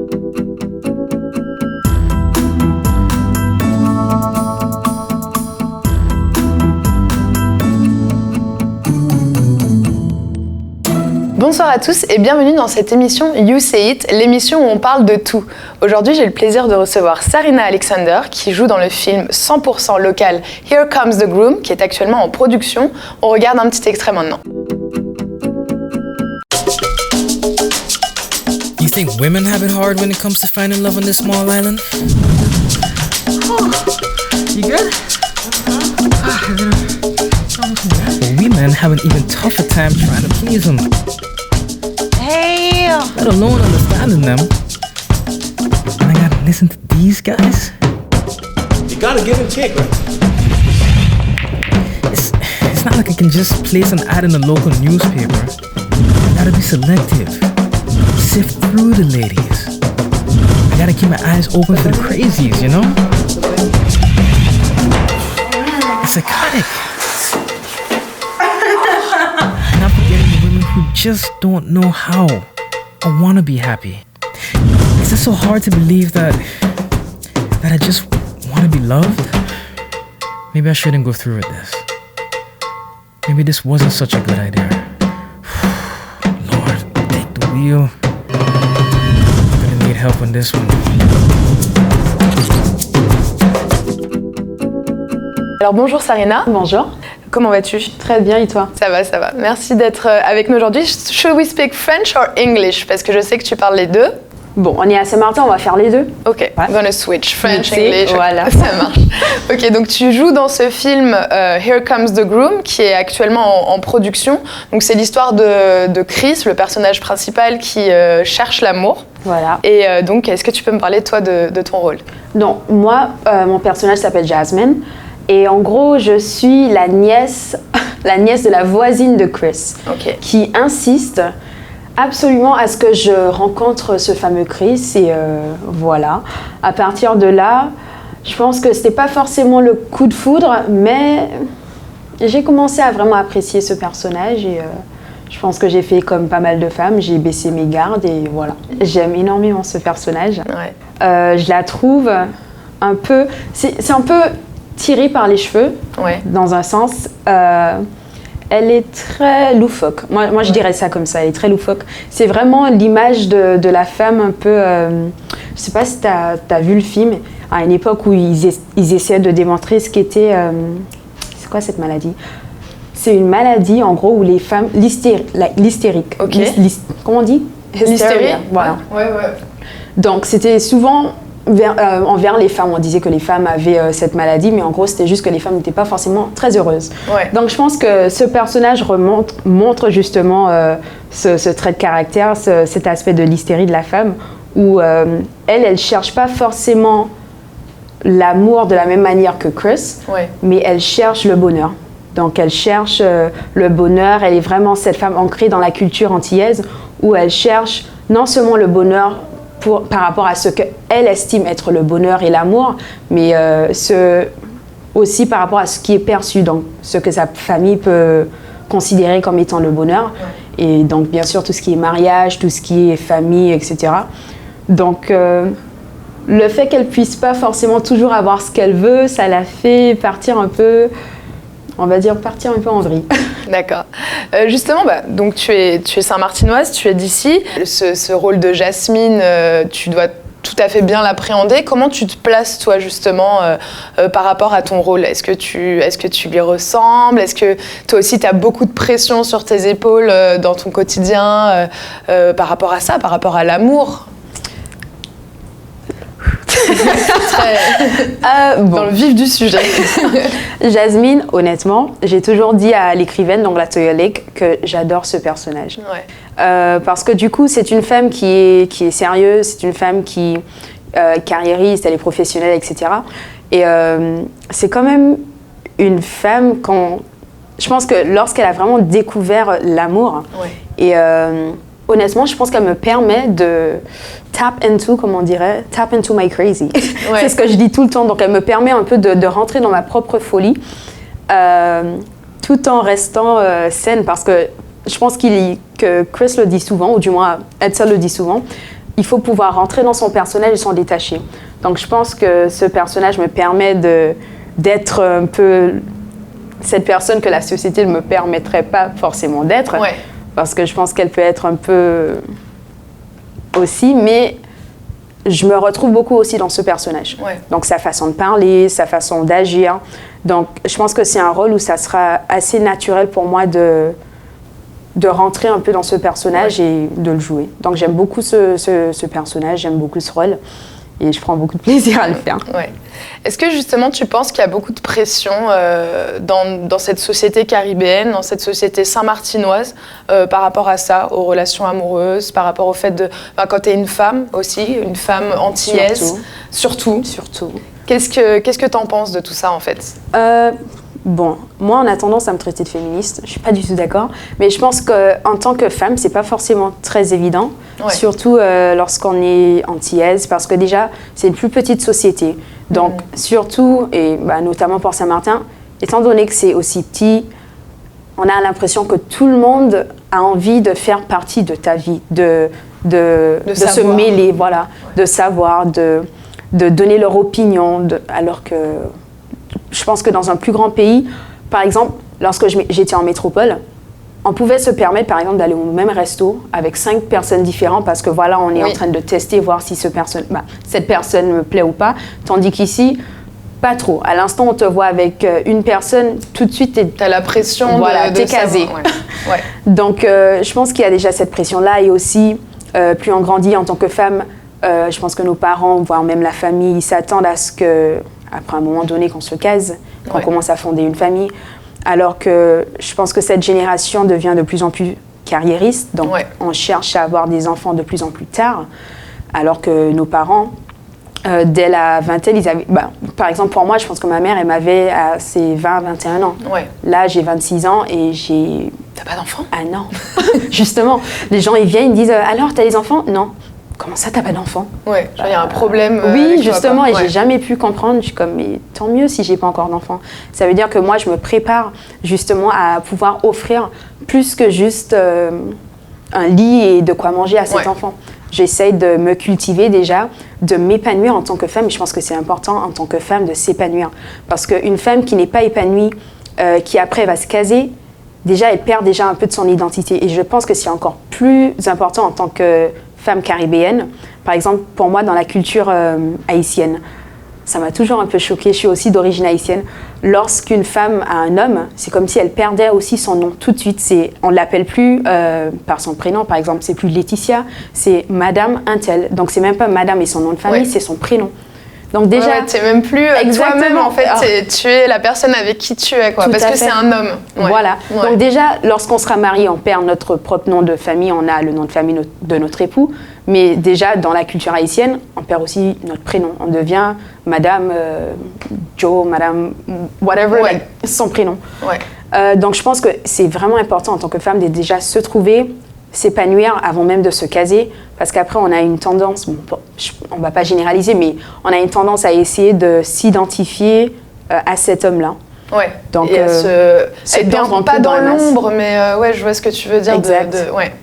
Bonsoir à tous et bienvenue dans cette émission You Say It, l'émission où on parle de tout. Aujourd'hui, j'ai le plaisir de recevoir Sarina Alexander qui joue dans le film 100% local Here Comes the Groom qui est actuellement en production. On regarde un petit extrait maintenant. You think women have it hard when it comes to finding love on this small island? Oh, you good? Well, we men have an even tougher time trying to please them. Hey! Let alone understanding them. And I gotta listen to these guys? You gotta give and take, right? It's not like I can just place an ad in the local newspaper. I gotta be selective. Sift through the ladies. I gotta keep my eyes open for the crazies, you know? It's psychotic. Not forgetting the women who just don't know how or wanna be happy. It's just so hard to believe that I just wanna be loved. Maybe I shouldn't go through with this. Maybe this wasn't such a good idea. Lord, take the wheel. I'm gonna need help on this one. Alors bonjour Sarina. Bonjour. Comment vas-tu? Très bien, et toi? Ça va, ça va. Merci d'être avec nous aujourd'hui. Should we speak French or English? Parce que je sais que tu parles les deux. Bon, on est à Saint-Martin, on va faire les deux. Ok, Ouais. I'm gonna switch French, Mixer, English. voilà. Ça marche. Ok, donc tu joues dans ce film Here Comes the Groom qui est actuellement en production. Donc c'est l'histoire de Chris, le personnage principal qui cherche l'amour. Voilà. Et donc, est-ce que tu peux me parler toi de ton rôle? Donc, moi, mon personnage s'appelle Jasmine. Et en gros, je suis la nièce de la voisine de Chris, Ok. qui insiste absolument à ce que je rencontre ce fameux Chris. Et voilà. À partir de là, je pense que c'était pas forcément le coup de foudre, mais j'ai commencé à vraiment apprécier ce personnage. Et je pense que j'ai fait comme pas mal de femmes, j'ai baissé mes gardes et voilà. J'aime énormément ce personnage. Ouais. Je la trouve un peu... C'est un peu tiré par les cheveux, Ouais. dans un sens. Elle est très loufoque. Moi, je dirais ça comme ça, elle est très loufoque. C'est vraiment l'image de la femme un peu... je sais pas si t'as vu le film, à une époque où ils essayaient de démontrer ce qu'était... c'est quoi cette maladie? C'est une maladie, en gros, où les femmes... L'hystérique. Ok. Comment on dit? L'hystérie. Voilà. Ouais. Donc, c'était souvent... envers les femmes, on disait que les femmes avaient cette maladie, mais en gros c'était juste que les femmes n'étaient pas forcément très heureuses. Ouais. Donc je pense que ce personnage montre justement ce trait de caractère, cet aspect de l'hystérie de la femme, où elle cherche pas forcément l'amour de la même manière que Chris, Ouais. mais elle cherche le bonheur. Donc elle cherche le bonheur, elle est vraiment cette femme ancrée dans la culture antillaise, où elle cherche non seulement le bonheur par rapport à ce qu'elle estime être le bonheur et l'amour, mais aussi par rapport à ce qui est perçu, donc ce que sa famille peut considérer comme étant le bonheur. Ouais. Et donc, bien sûr, tout ce qui est mariage, tout ce qui est famille, etc. Donc, le fait qu'elle puisse pas forcément toujours avoir ce qu'elle veut, ça la fait partir un peu... On va dire partir un peu en vrille. D'accord. Justement, donc tu es Saint-Martinoise, tu es d'ici. Ce rôle de Jasmine, tu dois tout à fait bien l'appréhender. Comment tu te places, toi, justement, par rapport à ton rôle? Est-ce que tu lui ressembles? Est-ce que toi aussi, tu as beaucoup de pression sur tes épaules dans ton quotidien par rapport à ça, par rapport à l'amour? Dans le vif du sujet. Jasmine, honnêtement, j'ai toujours dit à l'écrivaine, donc Latoya Lake, que j'adore ce personnage. Ouais. Parce que du coup, c'est une femme qui est sérieuse, c'est une femme qui carriériste, elle est professionnelle, etc. Et c'est quand même une femme je pense que lorsqu'elle a vraiment découvert l'amour, Ouais. et honnêtement, je pense qu'elle me permet de tap into my crazy. Ouais. C'est ce que je dis tout le temps. Donc, elle me permet un peu de rentrer dans ma propre folie, tout en restant saine, parce que je pense que Chris le dit souvent, ou du moins Edsel le dit souvent, il faut pouvoir rentrer dans son personnage et s'en détacher. Donc je pense que ce personnage me permet d'être un peu cette personne que la société ne me permettrait pas forcément d'être, Ouais. parce que je pense qu'elle peut être un peu aussi, mais je me retrouve beaucoup aussi dans ce personnage. Ouais. Donc sa façon de parler, sa façon d'agir. Donc je pense que c'est un rôle où ça sera assez naturel pour moi de rentrer un peu dans ce personnage et de le jouer. Donc j'aime beaucoup ce personnage, j'aime beaucoup ce rôle et je prends beaucoup de plaisir à le faire. Ouais. Est-ce que justement tu penses qu'il y a beaucoup de pression dans cette société caribéenne, dans cette société saint-martinoise par rapport à ça, aux relations amoureuses, par rapport au fait de... quand tu es une femme aussi, une femme antillaise, surtout. Qu'est-ce que tu en penses de tout ça en fait? Bon, moi on a tendance à me traiter de féministe, je suis pas du tout d'accord, mais je pense qu'en tant que femme, c'est pas forcément très évident, surtout lorsqu'on est antillaise, parce que déjà, c'est une plus petite société. Donc, surtout, et notamment pour Saint-Martin, étant donné que c'est aussi petit, on a l'impression que tout le monde a envie de faire partie de ta vie, de se mêler, voilà, de savoir, de donner leur opinion, alors que je pense que dans un plus grand pays, par exemple, lorsque j'étais en métropole, on pouvait se permettre, par exemple, d'aller au même resto avec 5 personnes différentes parce que voilà, on est en train de tester, voir si cette personne me plaît ou pas. Tandis qu'ici, pas trop. À l'instant, on te voit avec une personne, tout de suite, t'as la pression de t'es casé. Ouais. Donc, je pense qu'il y a déjà cette pression-là et aussi, plus on grandit en tant que femme, je pense que nos parents, voire même la famille, ils s'attendent à ce que, après un moment donné, qu'on se case, qu'on commence à fonder une famille. Alors que je pense que cette génération devient de plus en plus carriériste, donc on cherche à avoir des enfants de plus en plus tard, alors que nos parents, dès la vingtaine, ils avaient... par exemple, pour moi, je pense que ma mère, elle m'avait à ses 20-21 ans. Ouais. Là, j'ai 26 ans et j'ai... T'as pas d'enfant? Ah non. Justement, les gens, ils viennent, ils disent « Alors, t'as des enfants ?» Non. Comment ça, t'as pas d'enfant? Ouais, il y a un problème. Oui, justement, et j'ai jamais pu comprendre. Je suis comme, mais tant mieux si j'ai pas encore d'enfant. Ça veut dire que moi, je me prépare justement à pouvoir offrir plus que juste un lit et de quoi manger à cet enfant. J'essaye de me cultiver déjà, de m'épanouir en tant que femme. Et je pense que c'est important en tant que femme de s'épanouir. Parce qu'une femme qui n'est pas épanouie, qui après va se caser, déjà, elle perd déjà un peu de son identité. Et je pense que c'est encore plus important en tant que femme caribéenne. Par exemple, pour moi, dans la culture haïtienne, ça m'a toujours un peu choquée. Je suis aussi d'origine haïtienne. Lorsqu'une femme a un homme, c'est comme si elle perdait aussi son nom tout de suite. On ne l'appelle plus par son prénom, par exemple. C'est plus Laetitia, c'est Madame Untel. Donc, c'est même pas Madame et son nom de famille, c'est son prénom. Donc déjà, tu n'es même plus toi-même en fait, tu es la personne avec qui tu es, quoi, parce que c'est un homme. Voilà. Donc déjà, lorsqu'on sera marié, on perd notre propre nom de famille, on a le nom de famille de notre époux, mais déjà dans la culture haïtienne, on perd aussi notre prénom. On devient Madame Joe, Madame whatever, son prénom. Donc je pense que c'est vraiment important en tant que femme de déjà se trouver, s'épanouir avant même de se caser, parce qu'après on a une tendance, on ne va pas généraliser, mais on a une tendance à essayer de s'identifier à cet homme-là. Ouais. Donc, et pas dans l'ombre, mais je vois ce que tu veux dire,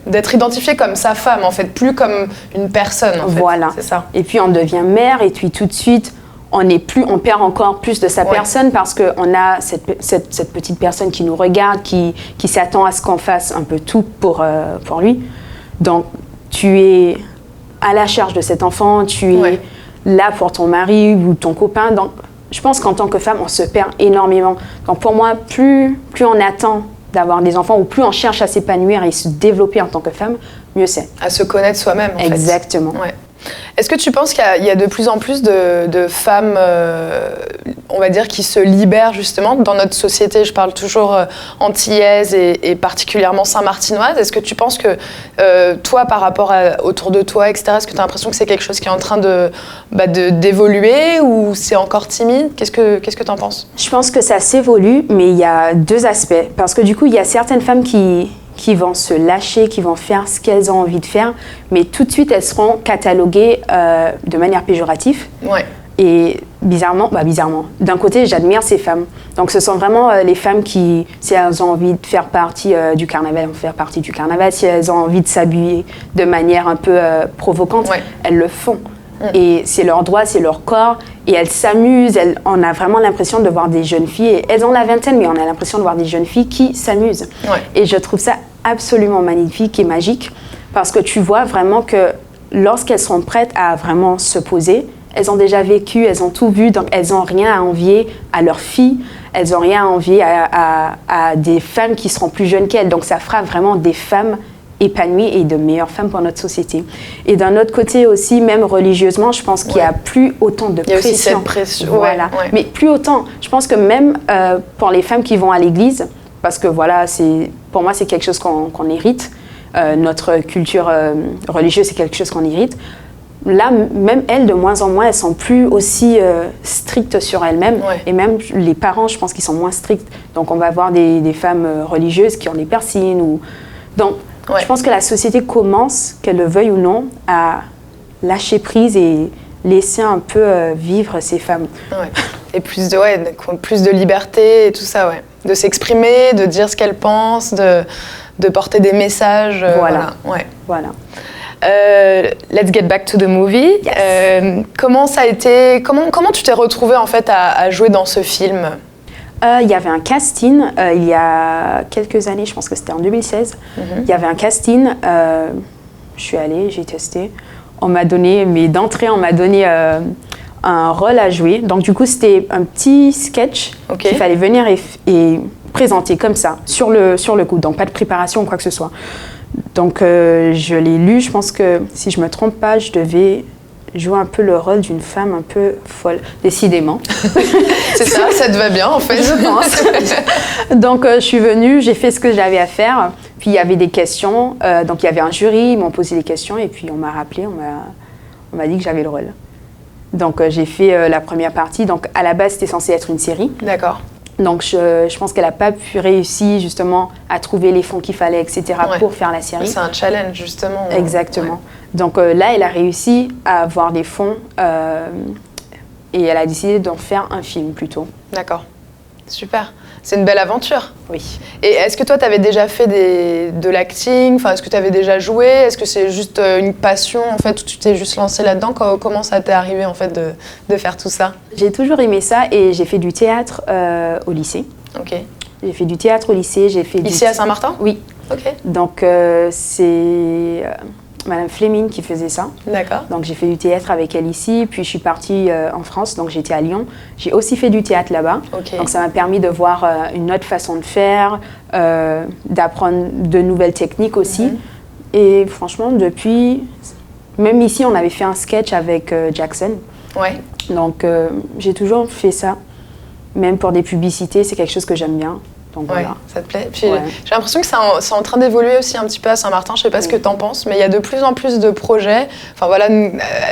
d'être identifié comme sa femme en fait, plus comme une personne en fait. Voilà. C'est ça. Et puis on devient mère et puis tout de suite on perd encore plus de sa personne parce qu'on a cette petite personne qui nous regarde, qui s'attend à ce qu'on fasse un peu tout pour lui. Donc, tu es à la charge de cet enfant, tu es là pour ton mari ou ton copain. Donc, je pense qu'en tant que femme, on se perd énormément. Donc, pour moi, plus on attend d'avoir des enfants ou plus on cherche à s'épanouir et se développer en tant que femme, mieux c'est. À se connaître soi-même, en fait. Exactement. Ouais. Est-ce que tu penses qu'il y a de plus en plus de femmes, on va dire, qui se libèrent justement dans notre société? Je parle toujours antillaise et particulièrement saint-martinoise. Est-ce que tu penses que toi, par rapport autour de toi, etc., est-ce que tu as l'impression que c'est quelque chose qui est en train d'évoluer ou c'est encore timide? Qu'est-ce que tu en penses? Je pense que ça s'évolue, mais il y a 2 aspects. Parce que du coup, il y a certaines femmes qui vont se lâcher, qui vont faire ce qu'elles ont envie de faire, mais tout de suite, elles seront cataloguées de manière péjorative. Ouais. Et bizarrement, d'un côté, j'admire ces femmes. Donc, ce sont vraiment les femmes qui, si elles ont envie de faire partie du carnaval, vont faire partie du carnaval. Si elles ont envie de s'habiller de manière un peu provocante, elles le font. Et c'est leur droit, c'est leur corps. Et elles s'amusent. On a vraiment l'impression de voir des jeunes filles. Et elles ont la vingtaine, mais on a l'impression de voir des jeunes filles qui s'amusent. Et je trouve ça absolument magnifique et magique. Parce que tu vois vraiment que lorsqu'elles sont prêtes à vraiment se poser, elles ont déjà vécu, elles ont tout vu, donc elles n'ont rien à envier à leurs filles, elles n'ont rien à envier à des femmes qui seront plus jeunes qu'elles. Donc ça fera vraiment des femmes épanouies et de meilleures femmes pour notre société. Et d'un autre côté aussi, même religieusement, je pense qu'il n'y a plus autant de pression. Il y a aussi cette pression. Voilà. Mais plus autant. Je pense que même pour les femmes qui vont à l'église, parce que voilà, pour moi c'est quelque chose qu'on hérite, notre culture religieuse c'est quelque chose qu'on hérite. Là, même elles, de moins en moins, elles sont plus aussi strictes sur elles-mêmes. Et même les parents, je pense qu'ils sont moins stricts. Donc, on va voir des femmes religieuses qui ont des piercings. Donc, je pense que la société commence, qu'elle le veuille ou non, à lâcher prise et laisser un peu vivre ces femmes. Et plus de liberté et tout ça, de s'exprimer, de dire ce qu'elles pensent, de porter des messages. Voilà. Let's get back to the movie. Yes. Comment ça a été, comment tu t'es retrouvée en fait à jouer dans ce film? Il y avait un casting il y a quelques années, je pense que c'était en 2016. Il y avait un casting, je suis allée, j'ai testé. D'entrée, on m'a donné un rôle à jouer. Donc du coup, c'était un petit sketch qu'il fallait venir et présenter comme ça, sur le coup. Donc pas de préparation ou quoi que ce soit. Donc je l'ai lu, je pense que si je ne me trompe pas, je devais jouer un peu le rôle d'une femme un peu folle, décidément. C'est ça, ça te va bien en fait. Je pense. Donc je suis venue, j'ai fait ce que j'avais à faire, puis il y avait des questions, donc il y avait un jury, ils m'ont posé des questions et puis on m'a rappelé, on m'a dit que j'avais le rôle. Donc j'ai fait la première partie, donc à la base c'était censé être une série. D'accord. Donc, je pense qu'elle n'a pas pu réussir justement à trouver les fonds qu'il fallait, etc. pour faire la série. C'est un challenge, justement. Exactement. Donc là, elle a réussi à avoir des fonds et elle a décidé d'en faire un film plutôt. D'accord. Super. C'est une belle aventure. Oui. Et est-ce que toi, tu avais déjà fait de l'acting? Enfin, est-ce que tu avais déjà joué? Est-ce que c'est juste une passion, en fait, où tu t'es juste lancée là-dedans? Comment ça t'est arrivé, en fait, de faire tout ça? J'ai toujours aimé ça et j'ai fait du théâtre au lycée. Ok. J'ai fait du théâtre au lycée. Ici à Saint-Martin? Oui. Ok. Donc, c'est Madame Fleming qui faisait ça. D'accord. Donc j'ai fait du théâtre avec elle ici, puis je suis partie en France, donc j'étais à Lyon. J'ai aussi fait du théâtre là-bas. Okay. Donc ça m'a permis de voir une autre façon de faire, d'apprendre de nouvelles techniques aussi. Et franchement, depuis, même ici, on avait fait un sketch avec Jackson. Ouais. Donc j'ai toujours fait ça. Même pour des publicités, c'est quelque chose que j'aime bien. Donc, voilà. Ça te plaît. Puis j'ai l'impression que c'est en train d'évoluer aussi un petit peu à Saint-Martin. Je sais pas ce que tu en penses, mais il y a de plus en plus de projets. Enfin voilà, nous,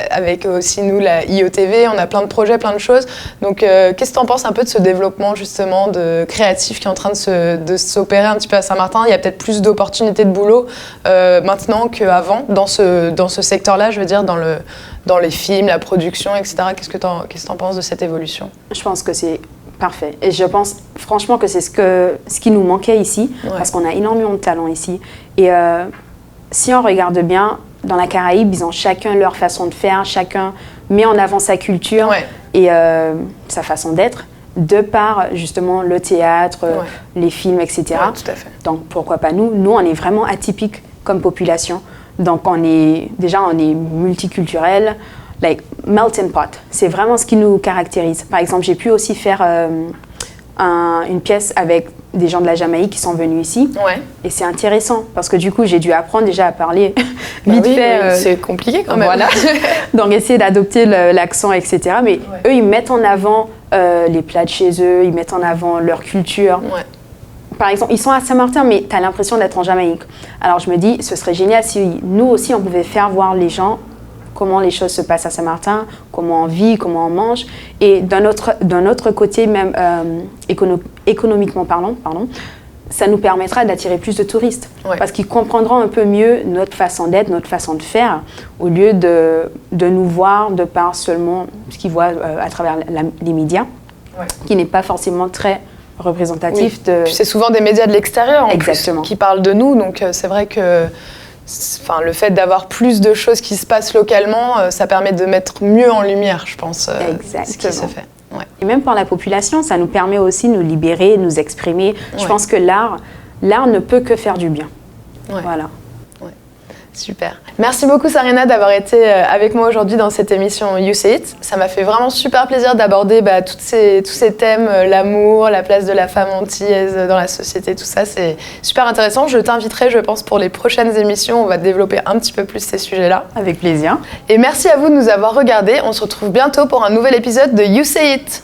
avec aussi nous, la IOTV, on a plein de projets, plein de choses. Donc qu'est-ce que tu en penses un peu de ce développement justement de créatif qui est en train de s'opérer un petit peu à Saint-Martin? Il y a peut-être plus d'opportunités de boulot maintenant qu'avant dans ce secteur-là, je veux dire, dans les films, la production, etc. Qu'est-ce que tu en penses de cette évolution? Je pense que c'est parfait. Et je pense franchement que c'est ce qui nous manquait ici, parce qu'on a énormément de talent ici. Et si on regarde bien, dans la Caraïbe, ils ont chacun leur façon de faire, chacun met en avant sa culture et sa façon d'être, de par justement le théâtre, les films, etc. Ouais, tout à fait. Donc pourquoi pas nous? Nous, on est vraiment atypiques comme population. Donc on est multiculturel. Like melting pot, c'est vraiment ce qui nous caractérise. Par exemple, j'ai pu aussi faire une pièce avec des gens de la Jamaïque qui sont venus ici. Ouais. Et c'est intéressant parce que du coup, j'ai dû apprendre déjà à parler vite fait. C'est compliqué quand même. Voilà. Donc essayer d'adopter l'accent, etc. Mais eux, ils mettent en avant les plats de chez eux, ils mettent en avant leur culture. Ouais. Par exemple, ils sont à Saint-Martin, mais tu as l'impression d'être en Jamaïque. Alors je me dis, ce serait génial si nous aussi, on pouvait faire voir les gens comment les choses se passent à Saint-Martin, comment on vit, comment on mange. Et d'un autre côté, même économiquement parlant, ça nous permettra d'attirer plus de touristes. Ouais. Parce qu'ils comprendront un peu mieux notre façon d'être, notre façon de faire, au lieu de nous voir de par seulement ce qu'ils voient à travers les médias, qui n'est pas forcément très représentatif de... Puis c'est souvent des médias de l'extérieur en Exactement. plus, qui parlent de nous, donc c'est vrai que le fait d'avoir plus de choses qui se passent localement, ça permet de mettre mieux en lumière, je pense, ce qui se fait. Ouais. Et même pour la population, ça nous permet aussi de nous libérer, de nous exprimer. Je pense que l'art ne peut que faire du bien. Ouais. Voilà. Ouais. Super. Merci beaucoup Sarina d'avoir été avec moi aujourd'hui dans cette émission You Say It. Ça m'a fait vraiment super plaisir d'aborder tous ces thèmes, l'amour, la place de la femme antillaise dans la société, tout ça. C'est super intéressant. Je t'inviterai, je pense, pour les prochaines émissions. On va développer un petit peu plus ces sujets-là. Avec plaisir. Et merci à vous de nous avoir regardés. On se retrouve bientôt pour un nouvel épisode de You Say It.